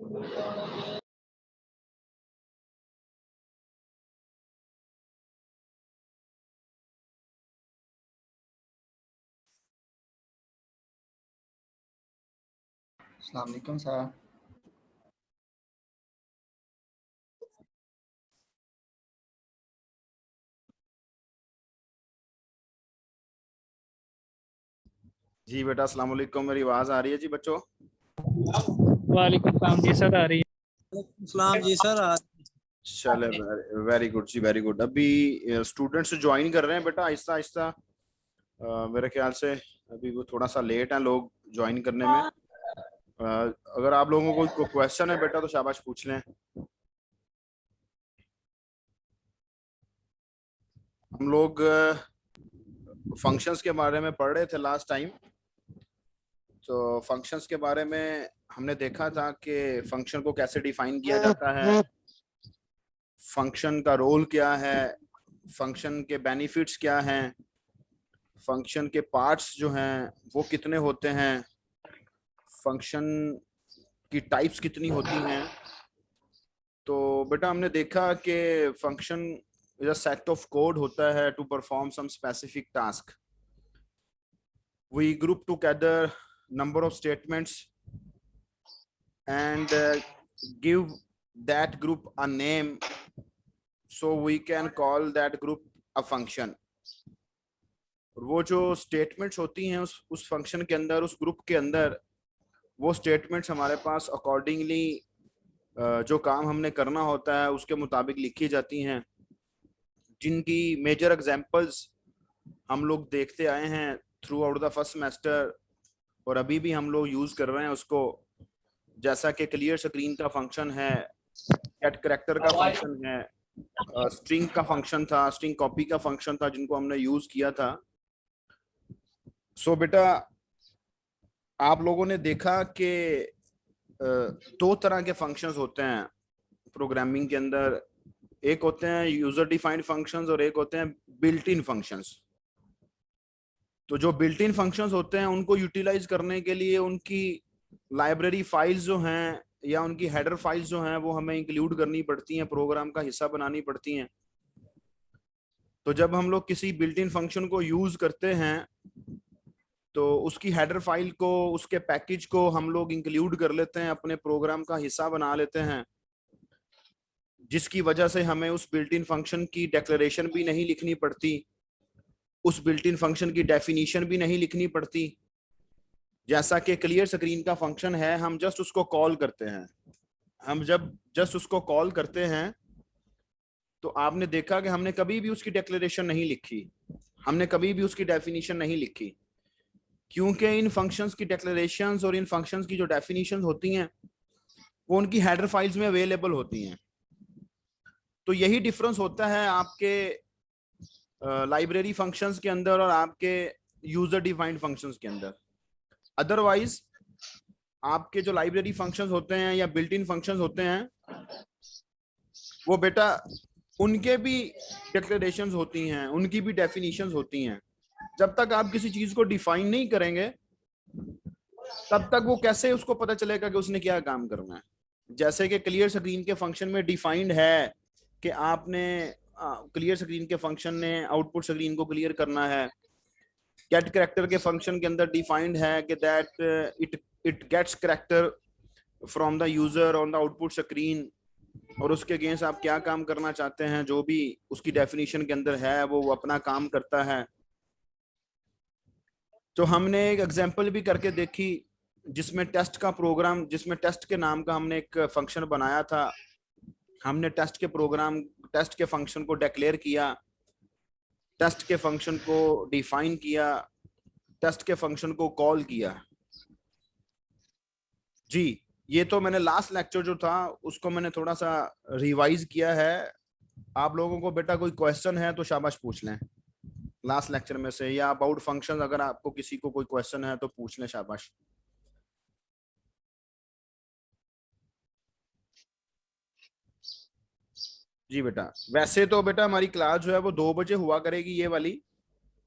अस्सलाम वालेकुम सर। जी बेटा अस्सलाम वालेकुम, मेरी आवाज़ आ रही है जी बच्चों? वालेकुम सलाम जी सर, आ रही है। सलाम जी सर। चले, वेरी गुड जी, वेरी गुड। अभी स्टूडेंट्स ज्वाइन कर रहे हैं बेटा आहिस्ता आहिस्ता। मेरे ख्याल से अभी वो थोड़ा सा लेट हैं लोग ज्वाइन करने में। अगर आप लोगों को कोई क्वेश्चन है बेटा तो शाबाश पूछ लें। हम लोग फंक्शंस के बारे में पढ़ रहे थे लास्ट टाइम। तो फंक्शंस के बारे में हमने देखा था कि फंक्शन को कैसे डिफाइन किया जाता है, फंक्शन का रोल क्या है, फंक्शन के बेनिफिट्स क्या हैं, फंक्शन के पार्ट्स जो हैं वो कितने होते हैं, फंक्शन की टाइप्स कितनी होती हैं। तो बेटा हमने देखा कि function is a set of code होता है to perform some specific task. We group together number of statements and give that group a name, so we can call that group a function। वो जो statements होती हैं उस function के अंदर, उस ग्रुप के अंदर, वो स्टेटमेंट्स हमारे पास अकॉर्डिंगली जो काम हमने करना होता है उसके मुताबिक लिखी जाती हैं, जिनकी मेजर एग्जांपल्स हम लोग देखते आए हैं through out the first semester और अभी भी हम लोग यूज कर रहे हैं उसको। जैसा कि क्लियर स्क्रीन का फंक्शन है, गेट करैक्टर का फंक्शन है, स्ट्रिंग का फंक्शन था, स्ट्रिंग कॉपी का फंक्शन था, जिनको हमने यूज किया था। सो बेटा आप लोगों ने देखा कि दो तरह के फंक्शंस होते हैं प्रोग्रामिंग के अंदर। एक होते हैं यूजर डिफाइंड फंक्शंस और एक होते हैं बिल्ट इन फंक्शंस। तो जो बिल्ट इन फंक्शंस होते हैं उनको यूटिलाइज करने के लिए उनकी लाइब्रेरी फाइल्स जो हैं या उनकी हेडर फाइल्स जो हैं वो हमें इंक्लूड करनी पड़ती हैं, प्रोग्राम का हिस्सा बनानी पड़ती हैं। तो जब हम लोग किसी बिल्ट इन फंक्शन को यूज करते हैं तो उसकी हेडर फाइल को, उसके पैकेज को हम लोग इंक्लूड कर लेते हैं, अपने प्रोग्राम का हिस्सा बना लेते हैं, जिसकी वजह से हमें उस बिल्ट इन फंक्शन की डिक्लेरेशन भी नहीं लिखनी पड़ती, उस बिल्ट इन फंक्शन की डेफिनेशन भी नहीं लिखनी पड़ती। जैसा कि क्लियर स्क्रीन का फंक्शन है, हम जस्ट उसको कॉल करते हैं। हम जब जस्ट उसको कॉल करते हैं तो आपने देखा कि हमने कभी भी उसकी डिक्लेरेशन नहीं लिखी, हमने कभी भी उसकी डेफिनेशन नहीं लिखी, क्योंकि इन फंक्शंस की डिक्लेरेशंस और इन फंक्शंस की जो डेफिनेशंस होती हैं वो उनकी हेडर फाइल्स में अवेलेबल होती हैं। तो यही डिफरेंस होता है आपके लाइब्रेरी फंक्शंस के अंदर और आपके यूजर डिफाइंड फंक्शंस के अंदर। अदरवाइज आपके जो लाइब्रेरी फंक्शंस होते हैं या बिल्ट इन फंक्शंस होते हैं वो बेटा उनके भी डिक्लेरेशंस होती हैं, उनकी भी डेफिनेशंस होती हैं। जब तक आप किसी चीज को डिफाइन नहीं करेंगे तब तक वो कैसे उसको पता चलेगा कि उसने क्या काम करना है। जैसे कि क्लियर स्क्रीन के फंक्शन में डिफाइंड है कि आपने क्लियर स्क्रीन के फंक्शन ने आउटपुट स्क्रीन को क्लियर करना है। गेट करैक्टर के फंक्शन के अंदर डिफाइंड है कि that it gets character from the user on the output screen, और उसके अगेंस्ट आप क्या काम करना चाहते हैं जो भी उसकी डेफिनेशन के अंदर है वो अपना काम करता है। तो हमने एक एग्जांपल भी करके देखी जिसमें टेस्ट का प्रोग्राम, जिसमें टेस्ट के नाम का हमने एक फंक्शन बनाया था। हमने टेस्ट के प्रोग्राम, टेस्ट के फंक्शन को डिक्लेयर किया, टेस्ट के फंक्शन को डिफाइन किया, टेस्ट के फंक्शन को कॉल किया। जी ये तो मैंने लास्ट लेक्चर जो था उसको मैंने थोड़ा सा रिवाइज किया है। आप लोगों को बेटा कोई क्वेश्चन है तो शाबाश पूछ लें लास्ट लेक्चर में से, या अबाउट फंक्शन अगर आपको किसी को कोई क्वेश्चन है तो पूछ लें, शाबाश। जी बेटा वैसे तो बेटा हमारी क्लास जो है वो 2 बजे हुआ करेगी ये वाली।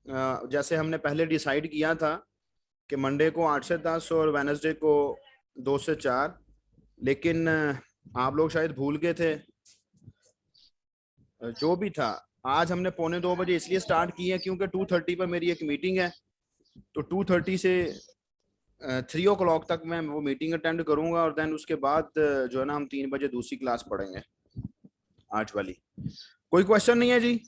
जैसे हमने पहले डिसाइड किया था कि मंडे को 8 से 10 और वेडनेसडे को 2 से 4। लेकिन आप लोग शायद भूल गए थे। जो भी था, आज हमने 1:45 इसलिए स्टार्ट की है क्योंकि 2:30 पर मेरी एक मीटिंग है। तो 2:30 से 3 o'clock तक मैं वो मीटिंग अटेंड करूंगा और देन उसके बाद जो है ना हम 3 बजे दूसरी क्लास पढ़ेंगे, आज वाली। कोई क्वेश्चन नहीं है जी?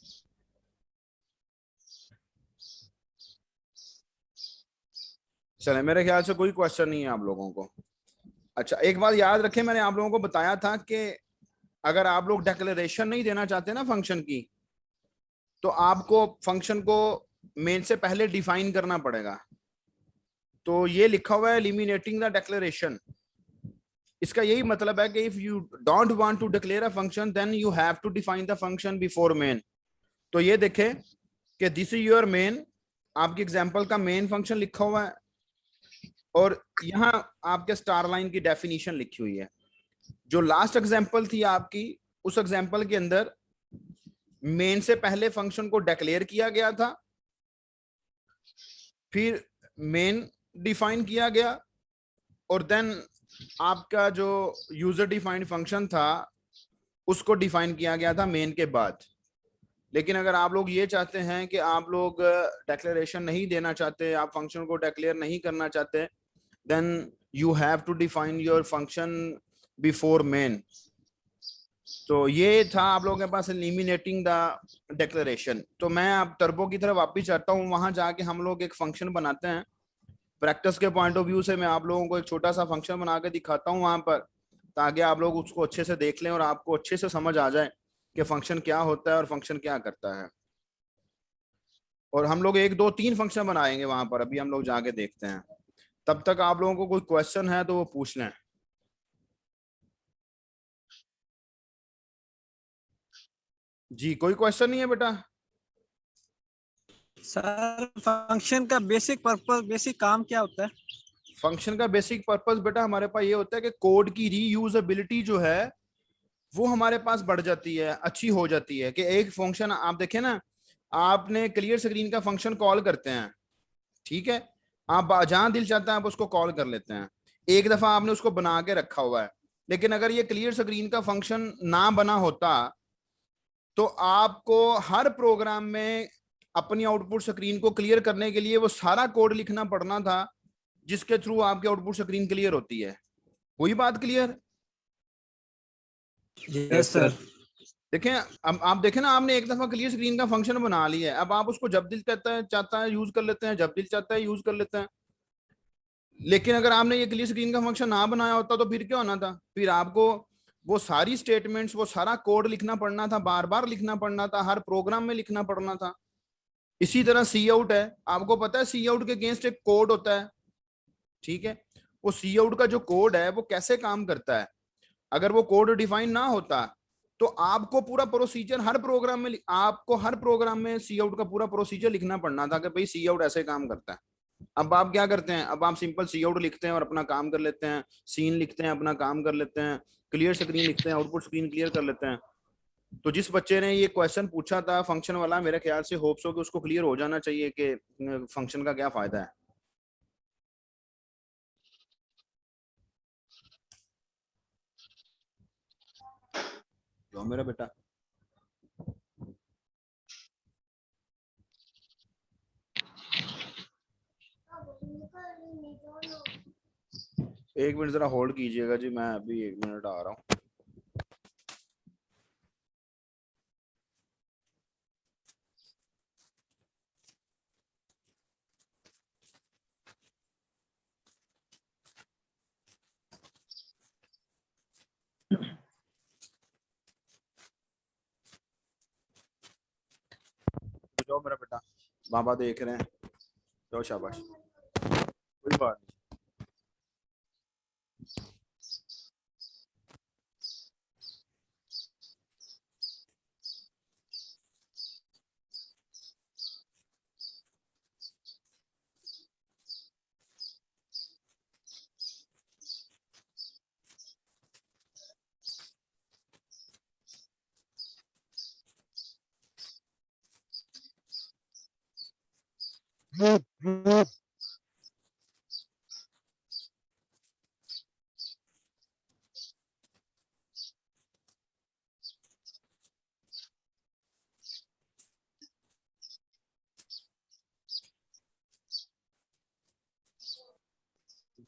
चले, मेरे ख्याल से कोई क्वेश्चन नहीं है आप लोगों को। अच्छा, एक बात याद रखें, मैंने आप लोगों को बताया था कि अगर आप लोग डिक्लेरेशन नहीं देना चाहते ना फंक्शन की, तो आपको फंक्शन को मेन से पहले डिफाइन करना पड़ेगा। तो ये लिखा हुआ है एलिमिनेटिंग द डिक्लेरेशन। इसका यही मतलब है कि if you don't want to declare a function then you have to define the function before main. तो ये देखें कि दिस इज योर मेन, आपकी एग्जांपल का मेन फंक्शन लिखा हुआ है और यहाँ आपके स्टार लाइन की डेफिनेशन लिखी हुई है। जो लास्ट एग्जांपल थी आपकी, उस एग्जांपल के अंदर मेन से पहले फंक्शन को डिक्लेयर किया गया था, फिर मेन डिफाइन किया गया और देन आपका जो यूजर डिफाइंड फंक्शन था उसको डिफाइन किया गया था मेन के बाद। लेकिन अगर आप लोग ये चाहते हैं कि आप लोग डिक्लेरेशन नहीं देना चाहते, आप फंक्शन को डिक्लेयर नहीं करना चाहते, then you have to define your function before main. तो ये था आप लोगों के पास एलिमिनेटिंग द डिक्लेरेशन। तो मैं अब टर्बो की तरफ वापिस चाहता हूँ, वहां जाके हम लोग एक फंक्शन बनाते हैं। प्रैक्टिस के पॉइंट ऑफ व्यू से मैं आप लोगों को एक छोटा सा फंक्शन बना के दिखाता हूँ वहां पर, ताकि आप लोग उसको अच्छे से देख लें और आपको अच्छे से समझ आ जाए कि फंक्शन क्या होता है और फंक्शन क्या करता है। और हम लोग 1 2 3 फंक्शन बनाएंगे वहां पर, अभी हम लोग जाके देखते हैं। तब तक आप लोगों को कोई क्वेश्चन है तो वो पूछ लें। जी, कोई क्वेश्चन नहीं है बेटा? सर फंक्शन का बेसिक पर्पस, बेसिक काम क्या होता है? फंक्शन का बेसिक पर्पस बेटा हमारे पास ये होता है कि कोड की रीयूजेबिलिटी जो है वो हमारे पास बढ़ जाती है, अच्छी हो जाती है। कि एक फंक्शन आप देखें ना, आपने क्लियर स्क्रीन का फंक्शन कॉल करते हैं, ठीक है, आप जहां दिल चाहता है आप उसको कॉल कर लेते हैं। एक दफा आपने उसको बना के रखा हुआ है, लेकिन अगर ये क्लियर स्क्रीन का फंक्शन ना बना होता तो आपको हर प्रोग्राम में अपनी आउटपुट स्क्रीन को क्लियर करने के लिए वो सारा कोड लिखना पड़ना था जिसके थ्रू आपकी आउटपुट स्क्रीन क्लियर होती है। वही बात क्लियर? Yes sir. देखें, अब आप देखें ना, आपने एक दफा क्लियर स्क्रीन का फंक्शन बना लिया है, अब आप उसको जब दिल चाहता है यूज कर लेते हैं, जब दिल चाहता है यूज कर लेते हैं। लेकिन अगर आपने ये क्लियर स्क्रीन का फंक्शन ना बनाया होता तो फिर क्या होना था? फिर आपको वो सारी स्टेटमेंट्स, वो सारा कोड लिखना पड़ना था, बार बार लिखना पड़ना था, हर प्रोग्राम में लिखना पड़ना था। इसी तरह सी आउट है, आपको पता है सी आउट के अगेंस्ट एक कोड होता है, ठीक है? वो सी आउट का जो कोड है वो कैसे काम करता है, अगर वो कोड डिफाइन ना होता तो आपको पूरा प्रोसीजर हर प्रोग्राम में, आपको हर प्रोग्राम में सी आउट का पूरा प्रोसीजर लिखना पड़ना था कि भाई सी आउट ऐसे काम करता है। अब आप क्या करते हैं, अब आप सिंपल सी आउट लिखते हैं और अपना काम कर लेते हैं, सीन लिखते हैं अपना काम कर लेते हैं, क्लियर स्क्रीन लिखते हैं, आउटपुट स्क्रीन क्लियर कर लेते हैं। तो जिस बच्चे ने ये क्वेश्चन पूछा था फंक्शन वाला, मेरे ख्याल से होप्स हो कि उसको क्लियर हो जाना चाहिए कि फंक्शन का क्या फायदा है। जो मेरा बेटा, एक मिनट जरा होल्ड कीजिएगा जी, मैं अभी 1 मिनट आ रहा हूँ। जाओ मेरा बेटा, बाबा देख रहे हैं, जाओ शाबाश, कोई बात नहीं।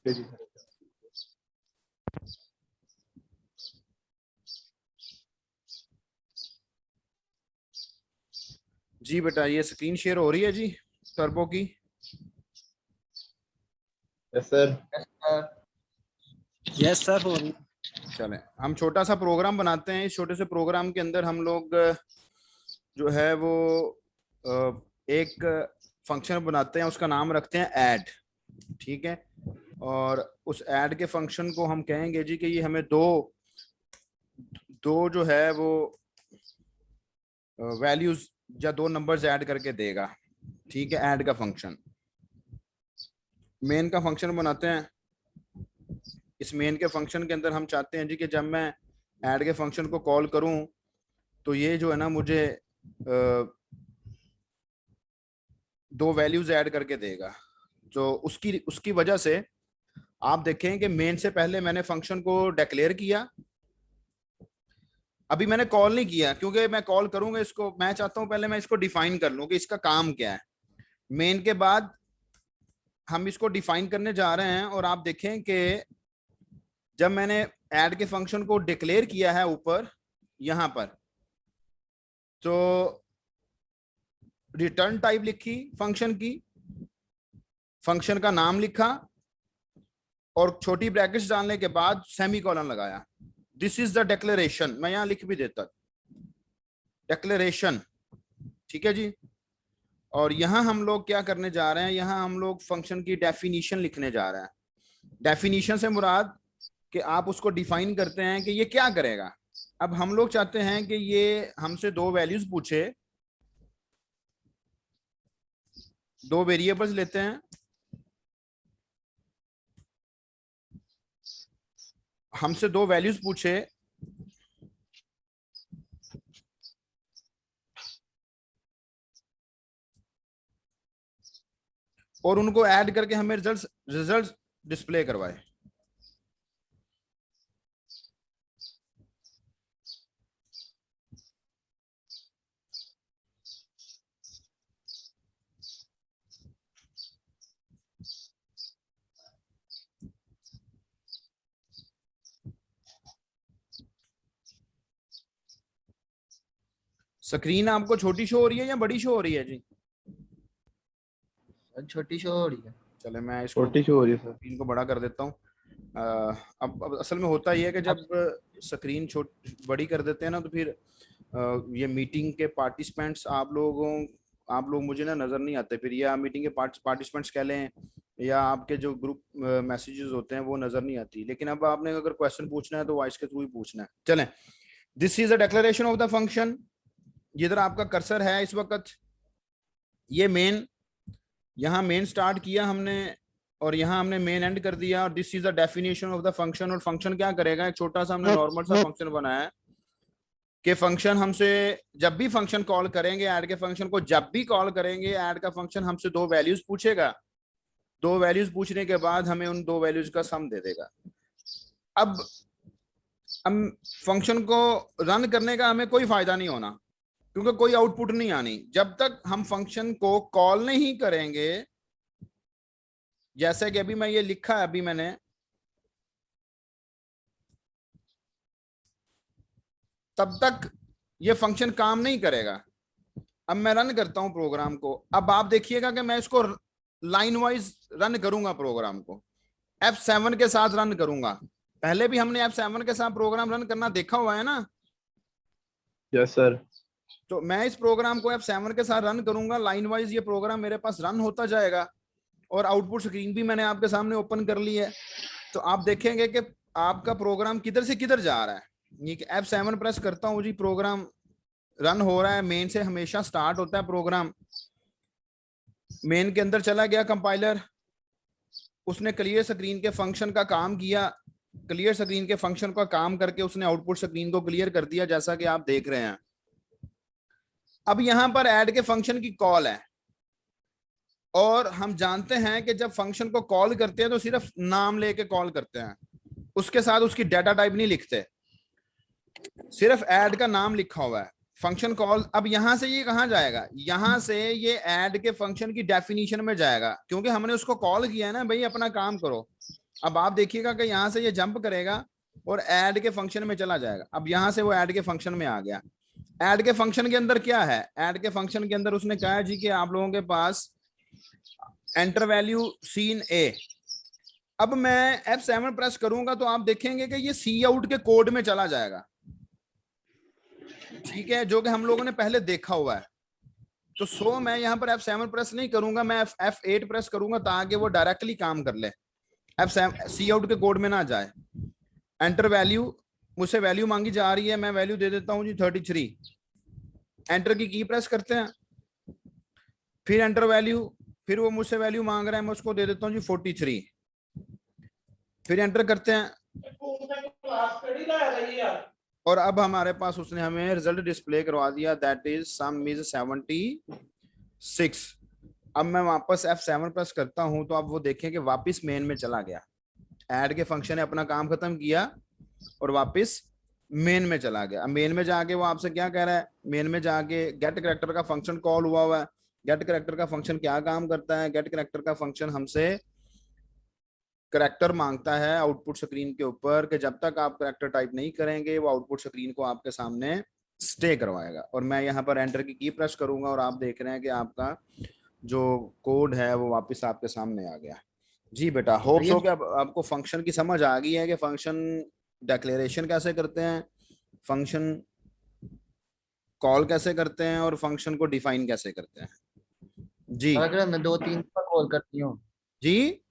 जी बेटा, ये स्क्रीन शेयर हो रही है जी टर्बो की? Yes sir. यस सर हो रही। चलें, हम छोटा सा प्रोग्राम बनाते हैं। इस छोटे से प्रोग्राम के अंदर हम लोग जो है वो एक फंक्शन बनाते हैं, उसका नाम रखते हैं ऐड। ठीक है, और उस ऐड के फंक्शन को हम कहेंगे जी कि ये हमें दो जो है वो वैल्यूज या दो नंबर्स ऐड करके देगा। ठीक है, ऐड का फंक्शन, मेन का फंक्शन बनाते हैं। इस मेन के फंक्शन के अंदर हम चाहते हैं जी कि जब मैं ऐड के फंक्शन को कॉल करूं तो ये जो है ना मुझे दो वैल्यूज ऐड करके देगा। तो उसकी वजह से आप देखें कि मेन से पहले मैंने फंक्शन को डिक्लेयर किया, अभी मैंने कॉल नहीं किया, क्योंकि मैं कॉल करूंगा इसको, मैं चाहता हूं पहले मैं इसको डिफाइन कर लूं कि इसका काम क्या है। मेन के बाद हम इसको डिफाइन करने जा रहे हैं, और आप देखें कि जब मैंने ऐड के फंक्शन को डिक्लेयर किया है ऊपर यहां पर, तो रिटर्न टाइप लिखी फंक्शन की, फंक्शन का नाम लिखा और छोटी ब्रैकेट्स डालने के बाद सेमीकोलन लगाया। This is the declaration. मैं यहां लिख भी देता डिक्लेरेशन। ठीक है जी। और यहां हम लोग क्या करने जा रहे हैं, यहां हम लोग फंक्शन की डेफिनेशन लिखने जा रहे हैं। डेफिनेशन से मुराद कि आप उसको डिफाइन करते हैं कि ये क्या करेगा। अब हम लोग चाहते हैं कि ये हमसे दो वैल्यूज पूछे, दो वेरिएबल्स लेते हैं, हमसे दो वैल्यूज पूछे और उनको ऐड करके हमें रिजल्ट डिस्प्ले करवाए। स्क्रीन आपको छोटी शो हो रही है या बड़ी शो हो रही है जी? छोटी शो हो रही है। चले मैं इसको छोटी शो हो रही है सर। स्क्रीन को बड़ा कर देता हूँ। अब असल में होता ये है कि जब स्क्रीन बड़ी कर देते हैं ना, तो फिर ये मीटिंग के पार्टिसिपेंट्स आप लोग मुझे ना नजर नहीं आते फिर, या मीटिंग के पार्टिसिपेंट्स कह लें या आपके जो ग्रुप मैसेजेस होते हैं वो नजर नहीं आती। लेकिन अब आपने अगर क्वेश्चन पूछना है तो वॉइस के थ्रू ही पूछना है। चलें, this is a declaration of the function. जिधर आपका कर्सर है इस वक्त, ये मेन, यहाँ मेन स्टार्ट किया हमने और यहाँ हमने मेन एंड कर दिया। और this is the definition of the function. और फंक्शन क्या करेगा, एक छोटा सा हमने नॉर्मल सा फंक्शन बनाया है कि फंक्शन हमसे जब भी फंक्शन कॉल करेंगे, ऐड के फंक्शन को जब भी कॉल करेंगे, ऐड का फंक्शन हमसे दो वैल्यूज पूछेगा। दो वैल्यूज पूछने के बाद हमें उन दो वैल्यूज का सम दे देगा। अब हम फंक्शन को रन करने का हमें कोई फायदा नहीं होना, क्योंकि कोई आउटपुट नहीं आनी जब तक हम फंक्शन को कॉल नहीं करेंगे। जैसे कि अभी मैं ये लिखा है, अभी मैंने तब तक ये फंक्शन काम नहीं करेगा। अब मैं रन करता हूं प्रोग्राम को। अब आप देखिएगा कि मैं इसको लाइन वाइज रन करूंगा प्रोग्राम को, F7 के साथ रन करूंगा। पहले भी हमने F7 के साथ प्रोग्राम रन करना देखा हुआ है ना? Yes sir. तो मैं इस प्रोग्राम को F7 के साथ रन करूंगा, लाइन वाइज ये प्रोग्राम मेरे पास रन होता जाएगा। और आउटपुट स्क्रीन भी मैंने आपके सामने ओपन कर ली है। तो आप देखेंगे कि आपका प्रोग्राम किधर से किधर जा रहा है। ये F7 प्रेस करता हूं जी, प्रोग्राम रन हो रहा है। मेन से हमेशा स्टार्ट होता है प्रोग्राम। मेन के अंदर चला गया कंपाइलर, उसने क्लियर स्क्रीन के फंक्शन का काम किया। क्लियर स्क्रीन के फंक्शन का काम करके उसने आउटपुट स्क्रीन को क्लियर कर दिया, जैसा कि आप देख रहे हैं। अब यहां पर ऐड के फंक्शन की कॉल है, और हम जानते हैं कि जब फंक्शन को कॉल करते हैं तो सिर्फ नाम लेके कॉल करते हैं, उसके साथ उसकी डाटा टाइप नहीं लिखते, सिर्फ ऐड का नाम लिखा हुआ है फंक्शन कॉल। अब यहां से ये कहां जाएगा, यहां से ये ऐड के फंक्शन की डेफिनेशन में जाएगा, क्योंकि हमने उसको कॉल किया है ना, भाई अपना काम करो। अब आप देखिएगा कि यहाँ से ये जंप करेगा और ऐड के फंक्शन में चला जाएगा। अब यहाँ से वो ऐड के फंक्शन में आ गया। ऐड के फंक्शन के अंदर क्या है, ऐड के फंक्शन के अंदर उसने कहा जी कि आप लोगों के पास एंटर वैल्यू सीन ए। अब मैं F7 प्रेस करूंगा तो आप देखेंगे कि ये सी आउट के कोड में चला जाएगा, ठीक है, जो कि हम लोगों ने पहले देखा हुआ है। तो सो मैं यहाँ पर F7 प्रेस नहीं करूंगा, मैं F8 प्रेस करूंगा ताकि वो डायरेक्टली काम कर ले, F7 सी आउट के कोड में ना जाए। एंटर वैल्यू, मुझसे वैल्यू मांगी जा रही है, मैं वैल्यू दे देता हूं जी 33। एंटर की प्रेस करते हैं, फिर एंटर वैल्यू, फिर वो मुझसे वैल्यू मांग रहा है, मैं उसको दे देता हूं जी 43। फिर एंटर करते हैं और अब हमारे पास उसने हमें रिजल्ट डिस्प्ले करवा दिया, दैट इज सम इज 76। अब मैं वापस F7 प्रेस करता हूं तो अब वो देखें कि वापस मेन में चला गया। ऐड के फंक्शन ने अपना काम खत्म किया और वापस मेन में चला गया। अब मेन में जाके वो आपसे क्या कह रहा है, मेन में जाके गेट कैरेक्टर का फंक्शन कॉल हुआ है। गेट कैरेक्टर का फंक्शन क्या काम करता है, गेट कैरेक्टर का फंक्शन हमसे कैरेक्टर मांगता है आउटपुट स्क्रीन के ऊपर कि जब तक आप कैरेक्टर टाइप नहीं करेंगे वो आउटपुट स्क्रीन को आपके सामने स्टे करवाएगा। और मैं यहाँ पर एंटर की प्रेस करूंगा और आप देख रहे हैं कि आपका जो कोड है वो वापस आपके सामने आ गया। जी बेटा, होप्स हो कि अब आपको फंक्शन की समझ आ गई है कि फंक्शन डिक्लेरेशन कैसे करते हैं, फंक्शन कॉल कैसे करते हैं और फंक्शन को डिफाइन कैसे करते हैं। जी अगर मैं 2-3 दफा कॉल करती हूँ, जी,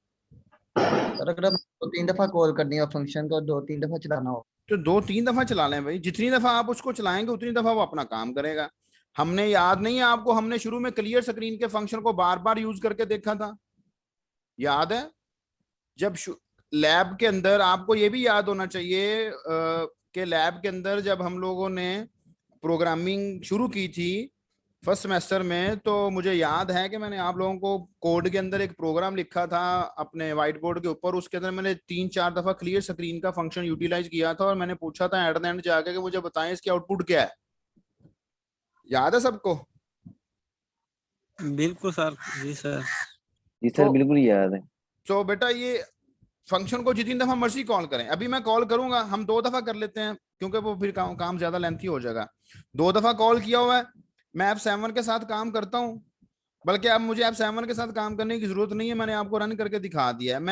अगर मैं 2-3 दफा कॉल करनी है फंक्शन को, 2-3 दफा चलाना हो, तो 2-3 दफा चला लें भाई, जितनी दफा आप उसको चलाएंगे उतनी दफा वो अपना काम करेगा। हमने, याद नहीं है आपको, हमने शुरू में क्लियर स्क्रीन के फंक्शन को बार बार यूज करके देखा था, याद है? जब लैब के अंदर, आपको ये भी याद होना चाहिए कि लैब के अंदर जब हम लोगों ने प्रोग्रामिंग शुरू की थी फर्स्ट सेमेस्टर में, तो मुझे याद है कि मैंने आप लोगों को कोड के अंदर एक प्रोग्राम लिखा था अपने व्हाइट बोर्ड के ऊपर। उसके अंदर मैंने 3-4 दफा क्लियर स्क्रीन का फंक्शन यूटिलाइज किया था और मैंने पूछा था एट द एंड जाके कि मुझे बताएं इसकी आउटपुट क्या है। याद है सबको? बिल्कुल सर, जी सर। जी सर, बिल्कुल याद है। तो बेटा ये फंक्शन को जितनी दफा मर्जी कॉल करें, अभी मैं कॉल करूंगा, हम 2 दफा कर लेते हैं क्योंकि वो फिर काम ज्यादा लेंथी हो जाएगा। 2 दफा कॉल किया हुआ है, मैं F7 के साथ काम करता हूं, बल्कि अब मुझे F7 के साथ काम करने की जरूरत नहीं है, मैंने आपको रन करके दिखा दिया है।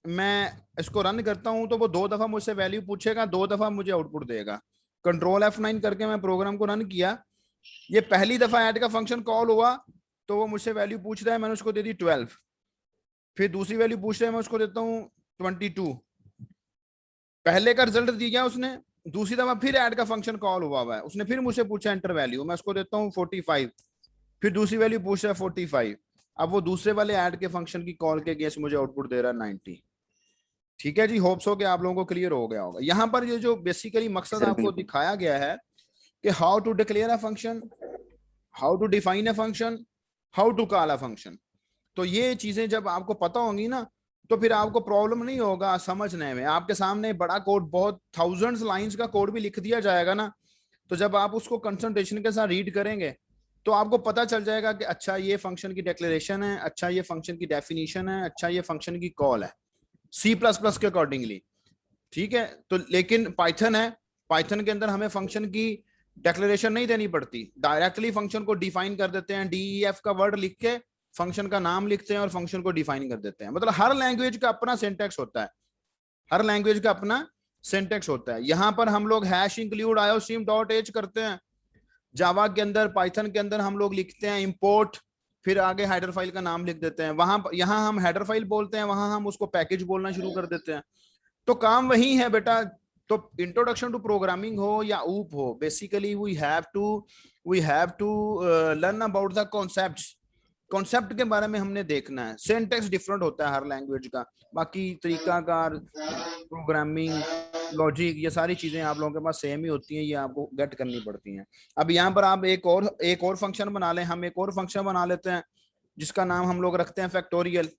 मैं इसको रन करता हूं तो वो 2 दफा मुझसे वैल्यू पूछेगा, 2 दफा मुझे आउटपुट देगा। कंट्रोल F9 करके मैं प्रोग्राम को रन किया, ये पहली दफा ऐड का फंक्शन कॉल हुआ तो वो मुझसे वैल्यू पूछ रहा है, मैंने उसको दे दी 12। फिर दूसरी वैल्यू पूछ रहा है, मैं उसको देता हूँ 22। पहले का रिजल्ट दिया उसने, दूसरी दफा फिर ऐड का फंक्शन कॉल हुआ है, उसने फिर मुझसे पूछा एंटर वैल्यू, मैं उसको देता हूँ 45। फिर दूसरी वैल्यू पूछ रहा है 45। अब वो दूसरे वाले ऐड के फंक्शन की कॉल के अगेंस्ट मुझे आउटपुट दे रहा है 90। ठीक है जी, होप्स हो कि आप लोगों को क्लियर हो गया होगा। यहाँ पर ये जो बेसिकली मकसद आपको दिखाया गया है कि how to declare a function, how to define a function, how to call a function. तो ये चीजें जब आपको पता होंगी ना तो फिर आपको प्रॉब्लम नहीं होगा समझने में। आपके सामने बड़ा कोड, बहुत थाउजेंड्स लाइंस का कोड भी लिख दिया जाएगा ना, तो जब आप उसको कंसंट्रेशन के साथ रीड करेंगे तो आपको पता चल जाएगा कि अच्छा ये फंक्शन की डिक्लेरेशन है, अच्छा ये फंक्शन की डेफिनेशन है, अच्छा ये फंक्शन की कॉल है C++ के अकॉर्डिंगली। ठीक है, तो लेकिन पाइथन है, पाइथन के अंदर हमें फंक्शन की डिक्लेरेशन नहीं देनी पड़ती, डायरेक्टली फंक्शन को डिफाइन कर देते हैं, DEF का वर्ड लिख के फंक्शन का नाम लिखते हैं और फंक्शन को डिफाइन कर देते हैं। मतलब हर लैंग्वेज का अपना सिंटैक्स होता है, हर लैंग्वेज का अपना सिंटैक्स होता है। यहां पर हम लोग #include iostream.h करते हैं जावा के अंदर, पाइथन के अंदर हम लोग लिखते हैं इंपोर्ट, फिर आगे हेडर फाइल का नाम लिख देते हैं। वहां यहां हम हेडर फाइल बोलते हैं, वहां हम उसको पैकेज बोलना शुरू कर देते हैं। तो काम वही है बेटा। तो इंट्रोडक्शन टू प्रोग्रामिंग हो या ऊप हो, basically we have to learn about the concepts. Concept के बारे में हमने देखना है। सिंटैक्स डिफरेंट होता है हर लैंग्वेज का, बाकी तरीकाकार, प्रोग्रामिंग, लॉजिक, ये सारी चीजें आप लोगों के पास सेम ही होती हैं, ये आपको गेट करनी पड़ती हैं। अब यहाँ पर आप एक और फंक्शन बना लें, हम एक और फंक्शन बना लेते हैं जिसका नाम हम लोग रखते हैं फैक्टोरियल।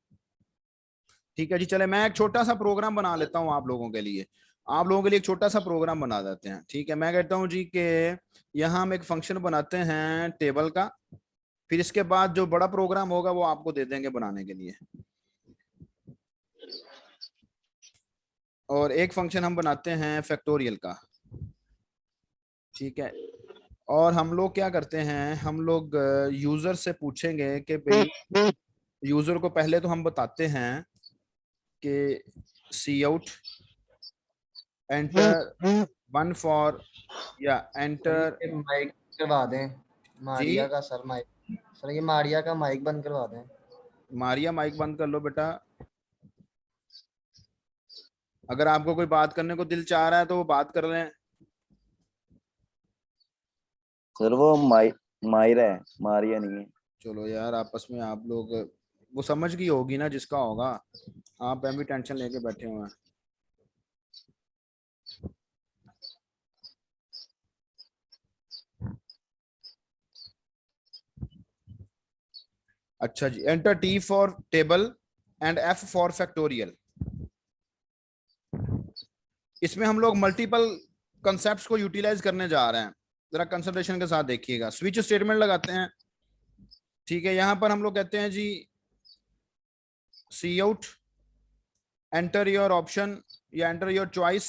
ठीक है जी, चले मैं एक छोटा सा प्रोग्राम बना लेता हूँ आप लोगों के लिए, एक छोटा सा प्रोग्राम बना देते हैं। ठीक है, मैं कहता हूँ जी कि यहाँ हम एक फंक्शन बनाते हैं टेबल का, फिर इसके बाद जो बड़ा प्रोग्राम होगा वो आपको दे देंगे बनाने के लिए। और एक फंक्शन हम बनाते हैं फैक्टोरियल का, ठीक है। और हम लोग क्या करते हैं, हम लोग यूजर से पूछेंगे कि भाई, यूजर को पहले तो हम बताते हैं कि सी आउट एंटर 1 फॉर, या सर एंटर ये माइक करवा दें जी। मारिया का, सर माइक, सर ये मारिया का माइक बंद करवा दें। मारिया माइक बंद कर लो बेटा। अगर आपको कोई बात करने को दिल चाह रहा है तो वो बात कर रहे हैं। सर वो मायरा है, मारिया नहीं है। चलो यार, आपस में आप लोग, वो समझ गई होगी ना जिसका होगा, आप भी टेंशन लेके बैठे हुए हैं। अच्छा जी, enter T for table and F for factorial. इसमें हम लोग मल्टीपल कंसेप्ट्स को यूटिलाइज करने जा रहे हैं, जरा कंसंट्रेशन के साथ देखिएगा। स्विच स्टेटमेंट लगाते हैं, ठीक है। यहां पर हम लोग कहते हैं जी cout, enter your option या enter your choice.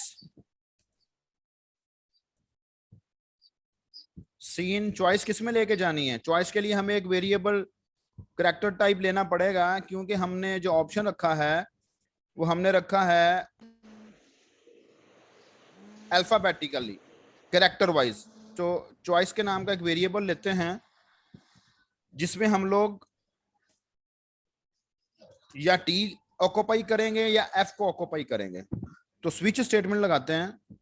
Cin choice किस में लेके जानी है, चॉइस के लिए हमें एक वेरिएबल करैक्टर टाइप लेना पड़ेगा, क्योंकि हमने जो ऑप्शन रखा है वो हमने रखा है अल्फाबेटिकली, कैरेक्टर वाइज। तो चॉइस के नाम का एक वेरिएबल लेते हैं जिसमें हम लोग या टी ऑक्यूपाई करेंगे या एफ को ऑक्यूपाई करेंगे। तो स्विच स्टेटमेंट लगाते हैं।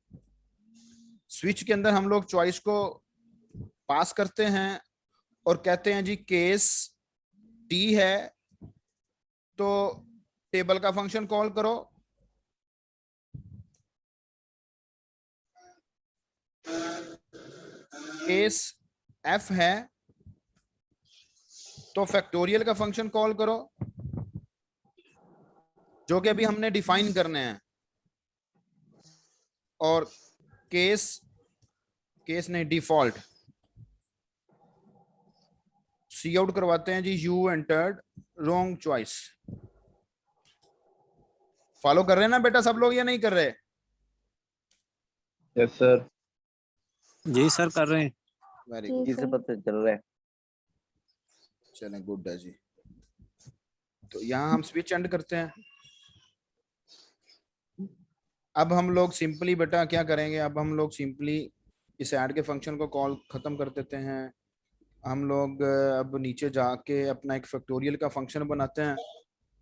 स्विच के अंदर हम लोग चॉइस को पास करते हैं और कहते हैं जी केस टी है तो टेबल का फंक्शन कॉल करो, केस एफ है तो फैक्टोरियल का फंक्शन कॉल करो, जो कि अभी हमने डिफाइन करने हैं। और केस नहीं, डिफॉल्ट सी आउट करवाते हैं जी you entered wrong choice. Follow कर रहे हैं ना बेटा सब लोग या नहीं कर रहे? Yes sir. जी सर कर रहे हैं। वेरी गुड, जिसे पता चल रहा है। चलें, गुड है जी। तो यहाँ हम स्विच एंड करते हैं। अब हम लोग सिंपली बेटा क्या करेंगे, अब हम लोग सिंपली इस ऐड के फंक्शन को कॉल खत्म कर देते हैं। हम लोग अब नीचे जाके अपना एक फैक्टोरियल का फंक्शन बनाते हैं,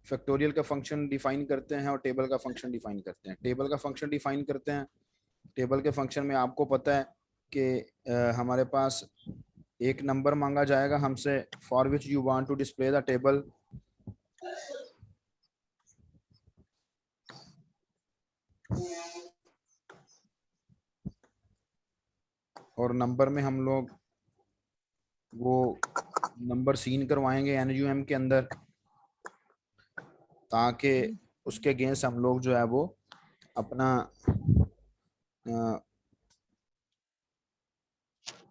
फैक्टोरियल का फंक्शन डिफाइन करते हैं और टेबल का फंक्शन डिफाइन करते हैं। टेबल का फंक्शन डिफाइन करते हैं। टेबल के फंक्शन में आपको पता है कि हमारे पास एक नंबर मांगा जाएगा हमसे, for which you want to display the table. और नंबर में हम लोग वो नंबर सीन करवाएंगे एनयूएम के अंदर, ताकि उसके अगेंस्ट हम लोग जो है वो अपना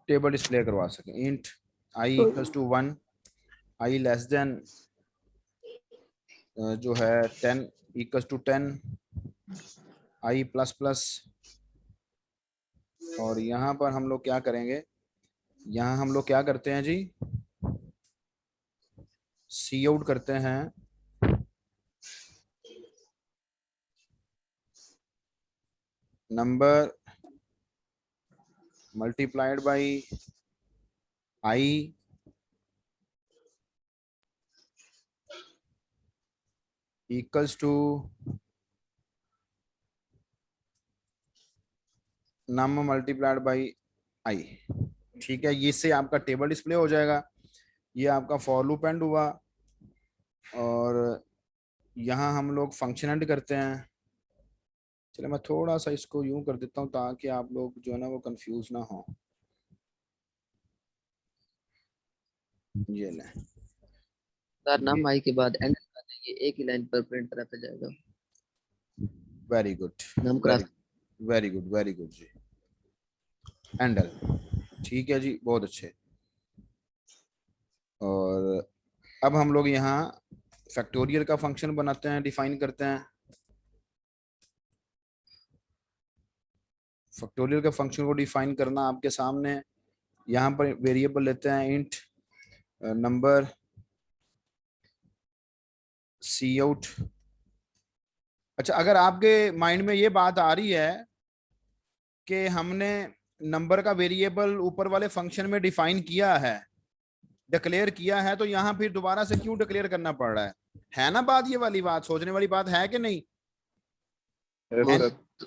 टेबल डिस्प्ले करवा सकें। Int i equals to 1, i less than जो है 10 equals to 10, i plus plus. और यहाँ पर हम लोग क्या करेंगे, यहाँ हम लोग क्या करते हैं जी, सी आउट करते हैं number multiplied by i equals to num multiplied by i. ठीक है, ये इससे आपका टेबल डिस्प्ले हो जाएगा। ये आपका फॉर लूप एंड हुआ। और यहाँ हम लोग फंक्शन एंड करते हैं। चलिए मैं थोड़ा सा इसको यूं कर देता हूँ ताकि आप लोग जो है ना वो कंफ्यूज ना हो। ये ले, सर नाम आई के बाद एंड कर देंगे, एक ही लाइन पर प्रिंट कराता जाएगा। वेरी गुड, नाम cross. Very good, very good जी, हैंडल। ठीक है जी, बहुत अच्छे। और अब हम लोग यहाँ फैक्टोरियल का फंक्शन बनाते हैं, डिफाइन करते हैं। फैक्टोरियल के फंक्शन को डिफाइन करना आपके सामने। यहाँ पर वेरिएबल लेते हैं इंट नंबर सी आउट। अच्छा, अगर आपके माइंड में ये बात आ रही है कि हमने नंबर का वेरिएबल ऊपर वाले फंक्शन में डिफाइन किया है, डिक्लेयर किया है, तो यहाँ फिर दोबारा से क्यों डिक्लेयर करना पड़ रहा है ना बात? ये वाली बात सोचने वाली बात है कि नहीं?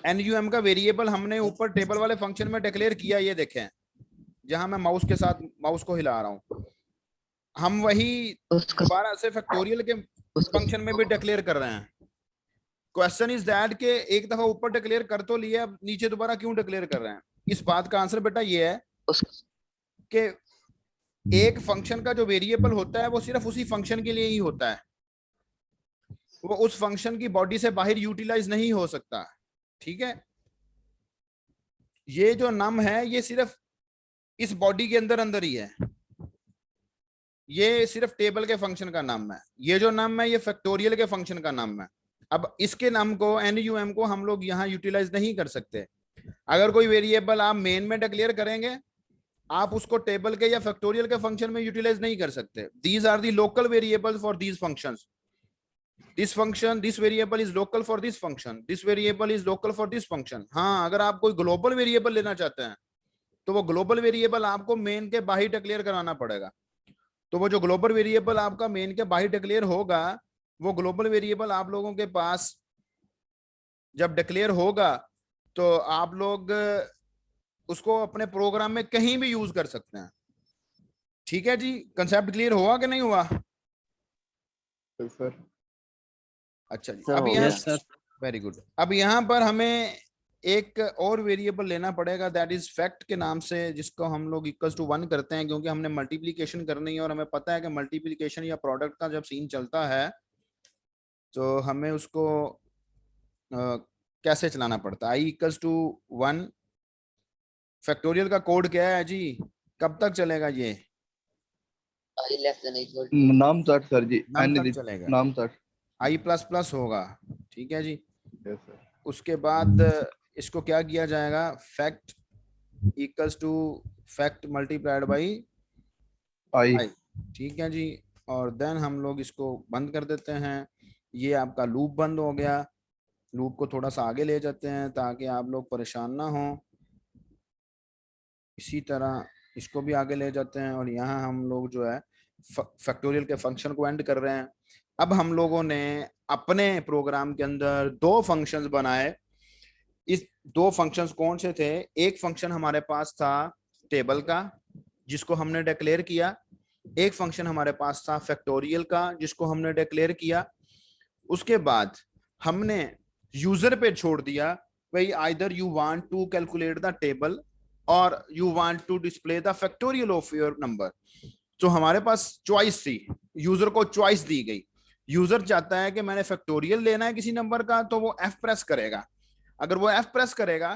NUM का वेरिएबल हमने ऊपर टेबल वाले फंक्शन में डिक्लेयर किया, ये देखें जहां मैं माउस के साथ माउस को हिला रहा हूं, हम वही उसका दोबारा से फैक्टोरियल के फंक्शन में भी डिक्लेयर कर रहे हैं। क्वेश्चन इज दैट के एक दफा ऊपर डिक्लेयर कर तो लिया, अब नीचे दोबारा क्यों डिक्लेयर कर रहे हैं? इस बात का आंसर बेटा ये है कि एक फंक्शन का जो वेरिएबल होता है वो सिर्फ उसी फंक्शन के लिए ही होता है, वो उस फंक्शन की बॉडी से बाहर यूटिलाइज नहीं हो सकता। ठीक है, ये जो नम है ये सिर्फ इस बॉडी के अंदर अंदर ही है, ये सिर्फ टेबल के फंक्शन का नाम है। ये जो नाम है ये फैक्टोरियल के फंक्शन का नाम है। अब इसके नाम को NUM को हम लोग यहाँ यूटिलाइज नहीं कर सकते। अगर कोई वेरिएबल आप मेन में डिक्लेयर करेंगे, आप उसको टेबल के या फैक्टोरियल के फंक्शन में यूटिलाइज नहीं कर सकते। These are the local variables for these functions. This function, this variable is local for this function, this variable is local for this function. हाँ, अगर आप कोई ग्लोबल वेरिएबल लेना चाहते हैं तो वो ग्लोबल वेरिएबल आपको मेन के बाहर डिक्लेयर कराना पड़ेगा। तो वो जो ग्लोबल वेरिएबल आपका मेन के बाहर डिक्लेयर होगा, वो ग्लोबल वेरिएबल आप लोगों के पास जब डिक्लेयर होगा तो आप लोग उसको अपने प्रोग्राम में कहीं भी यूज कर सकते हैं। ठीक है जी, कंसेप्ट क्लियर हुआ कि नहीं हुआ? सर अच्छा जी, सर, अब हो यहाँ गया। Very good. अब यहाँ पर हमें एक और वेरिएबल लेना पड़ेगा, दैट इज फैक्ट के नाम से, जिसको हम लोग इक्वल्स टू 1 करते हैं, क्योंकि हमने मल्टीप्लिकेशन करनी है और हमें पता है कि मल्टीप्लिकेशन या प्रोडक्ट का जब सीन चलता है तो हमें उसको कैसे चलाना पड़ता है। i=1। फैक्टोरियल का कोड क्या है जी? कब तक चलेगा ये? I less than equal नाम तक सर जी, नाम तक चलेगा, नाम तक। i++ होगा। ठीक है जी। Yes sir. उसके बाद इसको क्या किया जाएगा? Fact equals to fact multiplied by i. ठीक है जी। और देन हम लोग इसको बंद कर देते हैं। ये आपका लूप बंद हो गया। लूप को थोड़ा सा आगे ले जाते हैं ताकि आप लोग परेशान ना हो। इसी तरह इसको भी आगे ले जाते हैं और यहाँ हम लोग जो है फैक्टोरियल के फंक्शन को एंड कर रहे हैं। अब हम लोगों ने अपने प्रोग्राम के अंदर 2 फंक्शंस बनाए। इस 2 फंक्शंस कौन से थे? एक फंक्शन हमारे पास था टेबल का, जिसको हमने डिक्लेयर किया। एक फंक्शन हमारे पास था फैक्टोरियल का, जिसको हमने डिक्लेयर किया। उसके बाद हमने यूजर पे छोड़ दिया, भाई either you want to calculate the table और you want to display the factorial of your number. तो हमारे पास चॉइस थी, यूजर को चॉइस दी गई। यूजर चाहता है कि मैंने फैक्टोरियल लेना है किसी नंबर का, तो वो F प्रेस करेगा। अगर वो F प्रेस करेगा,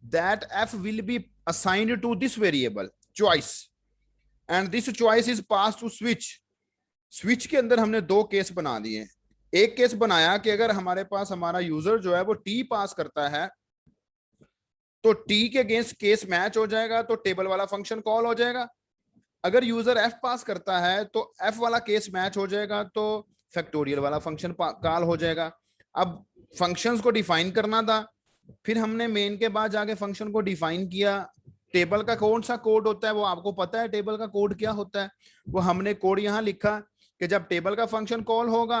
that F will be assigned to this variable choice and this choice is pass to switch. Switch के अंदर हमने 2 केस बना दिए। एक केस बनाया कि अगर हमारे पास हमारा यूजर जो है वो T पास करता है तो T के अगेंस्ट केस मैच हो जाएगा, तो टेबल वाला फंक्शन कॉल हो जाएगा। अगर यूजर F पास करता है तो F वाला केस मैच हो जाएगा, तो फैक्टोरियल वाला फंक्शन कॉल हो जाएगा। अब फंक्शंस को डिफाइन करना था, फिर हमने मेन के बाद जाके फंक्शन को डिफाइन किया। टेबल का कौन सा कोड होता है वो आपको पता है, टेबल का कोड क्या होता है। वो हमने कोड यहाँ लिखा कि जब टेबल का फंक्शन कॉल होगा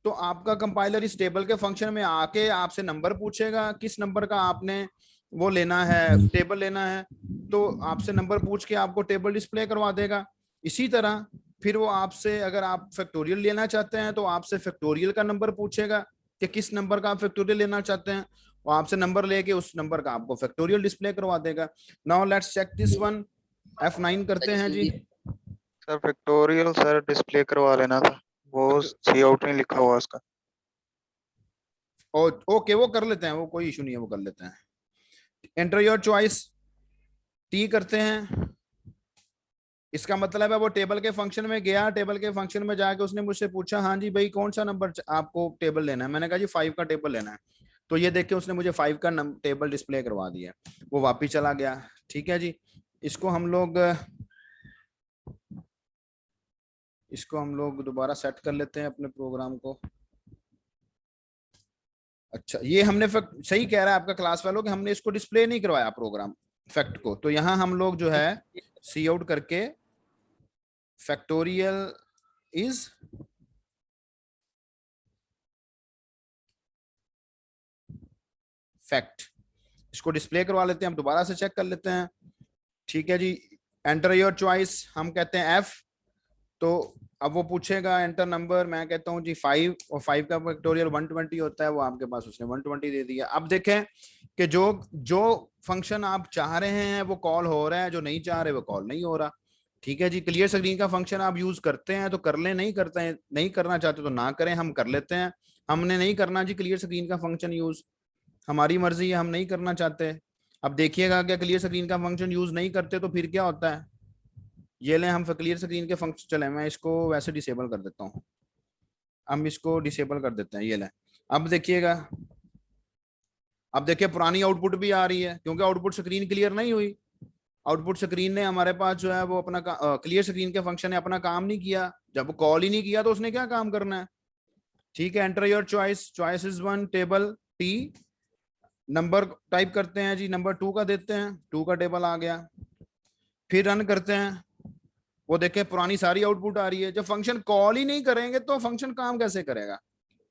तो आपका कंपाइलर इस टेबल के फंक्शन में आके आपसे नंबर पूछेगा, किस नंबर का आपने वो लेना है, टेबल लेना है, तो आपसे नंबर पूछ के आपको टेबल डिस्प्ले करवा देगा। इसी तरह फिर वो आपसे, अगर आप फैक्टोरियल लेना चाहते हैं तो आपसे फैक्टोरियल का नंबर पूछेगा कि किस नंबर का आप फैक्टोरियल लेना चाहते हैं, और आपसे नंबर लेके उस नंबर का आपको फैक्टोरियल डिस्प्ले करवा देगा। Now let's check this one. F9 करते हैं जी। सर फैक्टोरियल सर डिस्प्ले करवा लेना था, वो सी आउट नहीं लिखा हुआ उसका। और ओके, वो कर लेते हैं, वो कोई इशू नहीं है, वो कर लेते हैं। एंटर योर चॉइस, T करते हैं। इसका मतलब है वो टेबल के फंक्शन में गया, टेबल के फंक्शन में जाके उसने मुझसे पूछा, हाँ जी भाई कौन सा नंबर आपको टेबल लेना है। मैंने कहा जी 5 का टेबल लेना है। तो ये देख के उसने मुझे 5 का टेबल डिस्प्ले करवा दिया, वो वापिस चला गया। ठीक है जी, इसको हम लोग दोबारा सेट कर लेते हैं अपने प्रोग्राम को। अच्छा, ये हमने सही कह रहा है आपका क्लास वालों कि हमने इसको डिस्प्ले नहीं करवाया प्रोग्राम फैक्ट को। तो यहाँ हम लोग जो है सी आउट करके फैक्टोरियल इज फैक्ट, इसको डिस्प्ले करवा लेते हैं। हम दोबारा से चेक कर लेते हैं। ठीक है जी, एंटर योर चॉइस, हम कहते हैं एफ। तो अब वो पूछेगा एंटर नंबर, मैं कहता हूँ जी 5, और 5 का फैक्टोरियल 120 होता है, वो आपके पास उसने 120 दे दिया। अब देखें कि जो फंक्शन आप चाह रहे हैं वो कॉल हो रहा है, जो नहीं चाह रहे वो कॉल नहीं हो रहा। ठीक है जी, क्लियर स्क्रीन का फंक्शन आप यूज करते हैं तो कर लें, नहीं करते हैं, नहीं करना चाहते तो ना करें, हम कर लेते हैं। हमने नहीं करना जी क्लियर स्क्रीन का फंक्शन यूज, हमारी मर्जी है, हम नहीं करना चाहते। अब देखिएगा क्या क्लियर स्क्रीन का फंक्शन यूज नहीं करते तो फिर क्या होता है। ये ले हम क्लियर स्क्रीन के फंक्शन, चले मैं इसको वैसे डिसेबल कर देता हूँ, हम इसको डिसेबल कर देते हैं। ये ले, अब देखिएगा, अब देखिए पुरानी आउटपुट भी आ रही है क्योंकि आउटपुट स्क्रीन क्लियर नहीं हुई। आउटपुट स्क्रीन ने हमारे पास जो है वो अपना क्लियर स्क्रीन के फंक्शन ने अपना काम नहीं किया। जब कॉल ही नहीं किया तो उसने क्या काम करना है। ठीक है, enter your choice, choice is 1 table T, number type करते हैं जी, नंबर 2 का देते हैं, 2 का टेबल आ गया। फिर रन करते हैं, वो देखें पुरानी सारी आउटपुट आ रही है। जब फंक्शन कॉल ही नहीं करेंगे तो फंक्शन काम कैसे करेगा।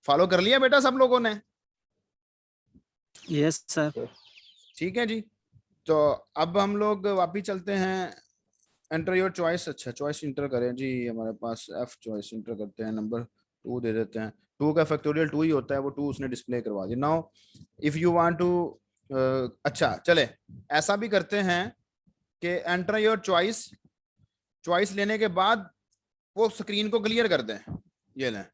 फॉलो कर लिया बेटा सब लोगों ने? Yes sir. ठीक है जी, तो अब हम लोग वापिस चलते हैं, एंटर योर चॉइस। अच्छा, चॉइस इंटर करें जी, हमारे पास एफ चॉइस इंटर करते हैं, नंबर 2 दे देते हैं। 2 का फैक्टोरियल 2 ही होता है, वो 2 उसने डिस्प्ले करवा दिया। Now if you want to, अच्छा चले ऐसा भी करते हैं कि एंटर योर चॉइस, चॉइस लेने के बाद वो स्क्रीन को क्लियर कर दें। ये लें,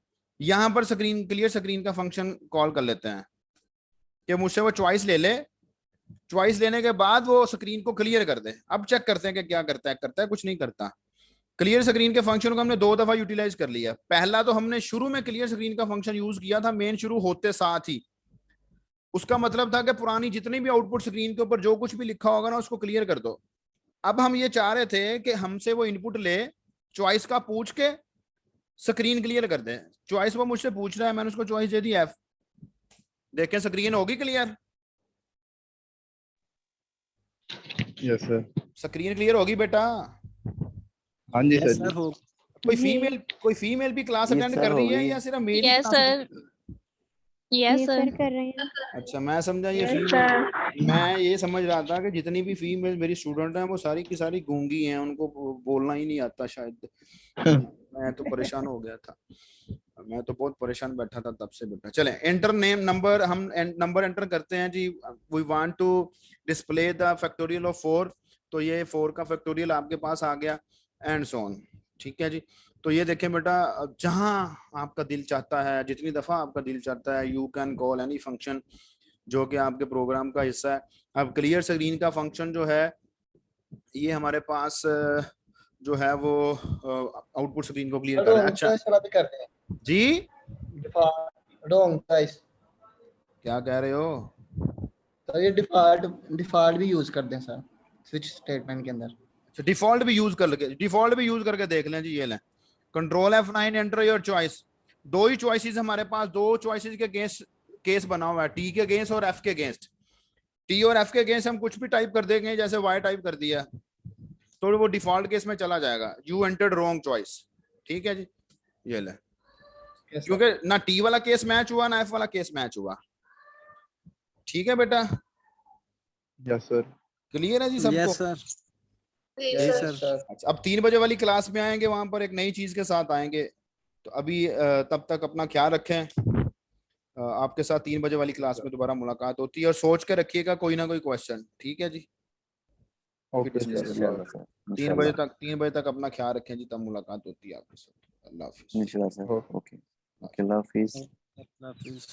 यहां पर स्क्रीन क्लियर स्क्रीन का फंक्शन कॉल कर लेते हैं कि मुझसे वो चॉइस ले ले, चॉइस लेने के बाद वो स्क्रीन को क्लियर कर दे। अब चेक करते हैं कि क्या करता है कुछ नहीं करता। क्लियर स्क्रीन के फंक्शन को हमने 2 दफा यूटिलाइज कर लिया। पहला तो हमने शुरू में क्लियर स्क्रीन का फंक्शन यूज किया था, मेन शुरू होते साथ ही। उसका मतलब था कि पुरानी जितनी भी आउटपुट स्क्रीन के ऊपर जो कुछ भी लिखा होगा ना उसको क्लियर कर दो। अब हम ये चाह रहे थे कि हमसे वो इनपुट ले, चॉइस का पूछ के स्क्रीन क्लियर कर दे। चॉइस वो मुझसे पूछ रहा है, मैंने उसको चॉइस दे दी एफ। देखें स्क्रीन होगी clear, yes sir. Screen clear होगी बेटा? हाँ जी यस सर सर हो। कोई फीमेल भी क्लास Yes, अटेंड sir, कर रही है होगी। या सिर्फ mail? Yes sir, yes sir कर रहे हैं। अच्छा, मैं समझा ये फीमेल, मैं ये समझ रहा था कि जितनी भी फीमेल मेरी स्टूडेंट हैं वो सारी की सारी गूंगी हैं, उनको बोलना ही नहीं आता शायद। मैं तो परेशान हो गया था, मैं तो बहुत परेशान बैठा था तब से बेटा। चले एंटर नेम नंबर, हम नंबर एंटर करते हैं जी। We want to display the factorial of 4, तो ये 4 का फैक्टोरियल आपके पास आ गया, एंड सो ऑन। ठीक है जी, तो ये देखें बेटा, जहां आपका दिल चाहता है, जितनी दफा आपका दिल चाहता है, you can call any function जो कि आपके प्रोग्राम का हिस्सा है। अब क्लियर स्क्रीन का फंक्शन जो है ये हमारे पास जो है वो आउटपुट स्क्रीन को क्लियर कर। अच्छा भी करते हैं जी, रॉन्ग चॉइस क्या कह रहे हो? सर, ये डिफॉल्ट भी यूज करते हैं सर स्विच स्टेटमेंट के अंदर। अच्छा, डिफॉल्ट भी यूज करके देख लें जी। ये लें, control F9, enter your choice. 2 he choices हमारे पास, 2 चॉइसेस के केस बना हुआ है, टी के अगेंस्ट और एफ के अगेंस्ट। टी और एफ के अगेंस्ट हम कुछ भी टाइप कर देंगे, जैसे वाई टाइप कर दिया तो वो डिफॉल्ट केस में चला जाएगा, यू एंटर्ड रॉन्ग चॉइस। ठीक है जी, ये ले, क्योंकि ना टी वाला केस मैच हुआ ना एफ वाला केस मैच हुआ। ठीक है बेटा, यस सर। क्लियर है जी सबको? Yes sir. Yes sir. Sir. अच्छा, अब 3 बजे वाली क्लास में आएंगे, वहां पर एक नई चीज के साथ आएंगे। तो अभी तब तक अपना ख्याल रखें। आपके साथ 3 बजे वाली क्लास में दोबारा मुलाकात होती है, और सोच के रखिएगा कोई ना कोई क्वेश्चन। ठीक है जी, ओके इंशाल्लाह सर। सर, 3 बजे तक अपना ख्याल रखें जी, तब मुलाकात होती है आपके साथ। अल्लाह हाफिज। इंशाल्लाह सर। ओके, अल्लाह हाफिज। अल्लाह हाफिज।